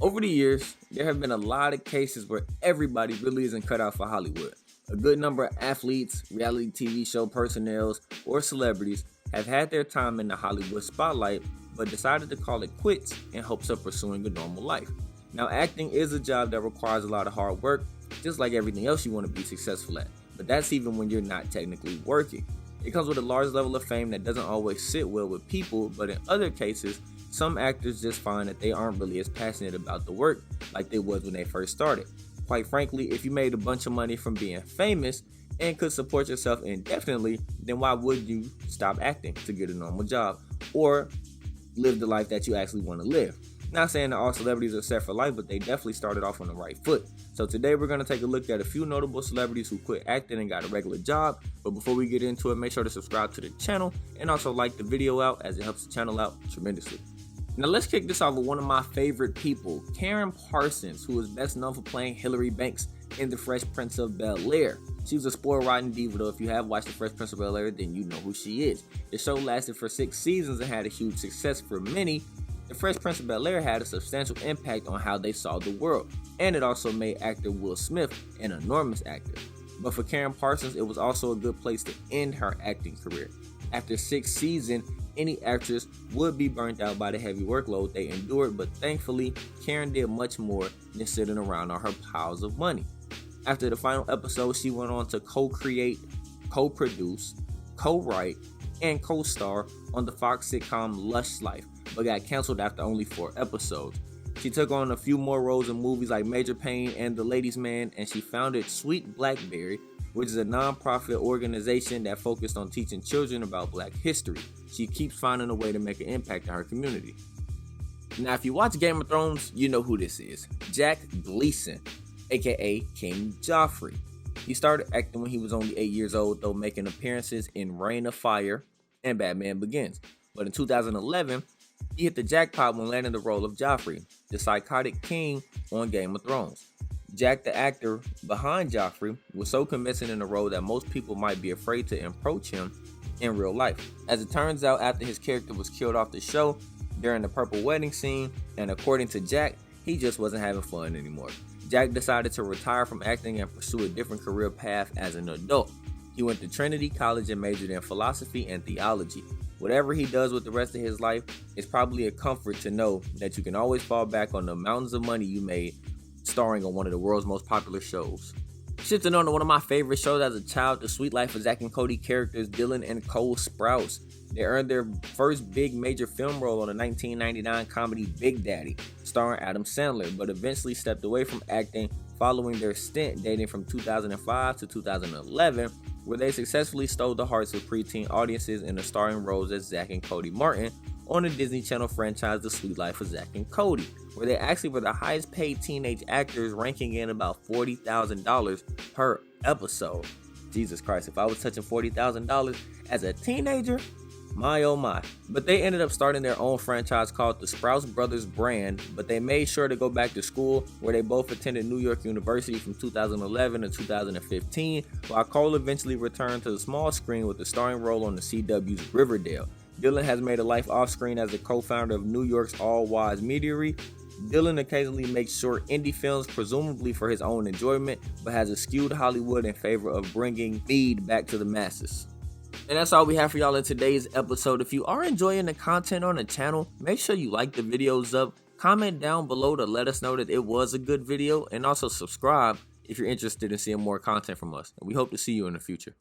Over the years, there have been a lot of cases where everybody really isn't cut out for Hollywood. A good number of athletes, reality TV show personnel, or celebrities have had their time in the Hollywood spotlight but decided to call it quits in hopes of pursuing a normal life. Now, acting is a job that requires a lot of hard work, just like everything else you want to be successful at, but that's even when you're not technically working. It comes with a large level of fame that doesn't always sit well with people, but in other cases, some actors just find that they aren't really as passionate about the work like they was when they first started. Quite frankly, if you made a bunch of money from being famous and could support yourself indefinitely, then why would you stop acting to get a normal job or live the life that you actually want to live? Not saying that all celebrities are set for life, but they definitely started off on the right foot. So today we're going to take a look at a few notable celebrities who quit acting and got a regular job. But before we get into it, make sure to subscribe to the channel and also like the video out, as it helps the channel out tremendously. Now let's kick this off with one of my favorite people, Karen Parsons, who is best known for playing Hillary Banks in The Fresh Prince of Bel-Air. She was a spoiled-rotten diva, though. If you have watched The Fresh Prince of Bel-Air, then you know who she is. The show lasted for 6 seasons and had a huge success for many. The Fresh Prince of Bel-Air had a substantial impact on how they saw the world, and it also made actor Will Smith an enormous actor. But for Karen Parsons, it was also a good place to end her acting career. After 6 seasons, any actress would be burnt out by the heavy workload they endured, but thankfully, Karen did much more than sitting around on her piles of money. After the final episode, she went on to co-create, co-produce, co-write, and co-star on the Fox sitcom Lush Life, but got canceled after only 4 episodes. She took on a few more roles in movies like Major Payne and The Ladies' Man, and she founded Sweet Blackberry, which is a non-profit organization that focused on teaching children about Black history. She keeps finding a way to make an impact in her community. Now, if you watch Game of Thrones, you know who this is. Jack Gleason, aka King Joffrey. He started acting when he was only 8 years old, though making appearances in Reign of Fire and Batman Begins. But in 2011, he hit the jackpot when landing the role of Joffrey, the psychotic king on Game of Thrones. Jack, the actor behind Joffrey, was so convincing in the role that most people might be afraid to approach him in real life. As it turns out, after his character was killed off the show during the purple wedding scene, and according to Jack, he just wasn't having fun anymore. Jack decided to retire from acting and pursue a different career path as an adult. He went to Trinity College and majored in philosophy and theology. Whatever he does with the rest of his life, it's probably a comfort to know that you can always fall back on the mountains of money you made starring on one of the world's most popular shows. Shifting on to one of my favorite shows as a child, The Suite Life of Zack and Cody characters Dylan and Cole Sprouse. They earned their first big major film role on the 1999 comedy Big Daddy, starring Adam Sandler, but eventually stepped away from acting following their stint dating from 2005 to 2011, where they successfully stole the hearts of preteen audiences in the starring roles as Zack and Cody Martin on the Disney Channel franchise The Suite Life of Zack and Cody, where they actually were the highest paid teenage actors, ranking in about $40,000 per episode. Jesus Christ, if I was touching $40,000 as a teenager, my oh my. But they ended up starting their own franchise called the Sprouse Brothers brand, but they made sure to go back to school, where they both attended New York University from 2011 to 2015, while Cole eventually returned to the small screen with the starring role on the CW's Riverdale. Dylan has made a life off-screen as the co-founder of New York's All Wise Meadery. Dylan occasionally makes short indie films, presumably for his own enjoyment, but has eschewed Hollywood in favor of bringing feed back to the masses. And that's all we have for y'all in today's episode. If you are enjoying the content on the channel, make sure you like the videos up, comment down below to let us know that it was a good video, and also subscribe if you're interested in seeing more content from us. And we hope to see you in the future.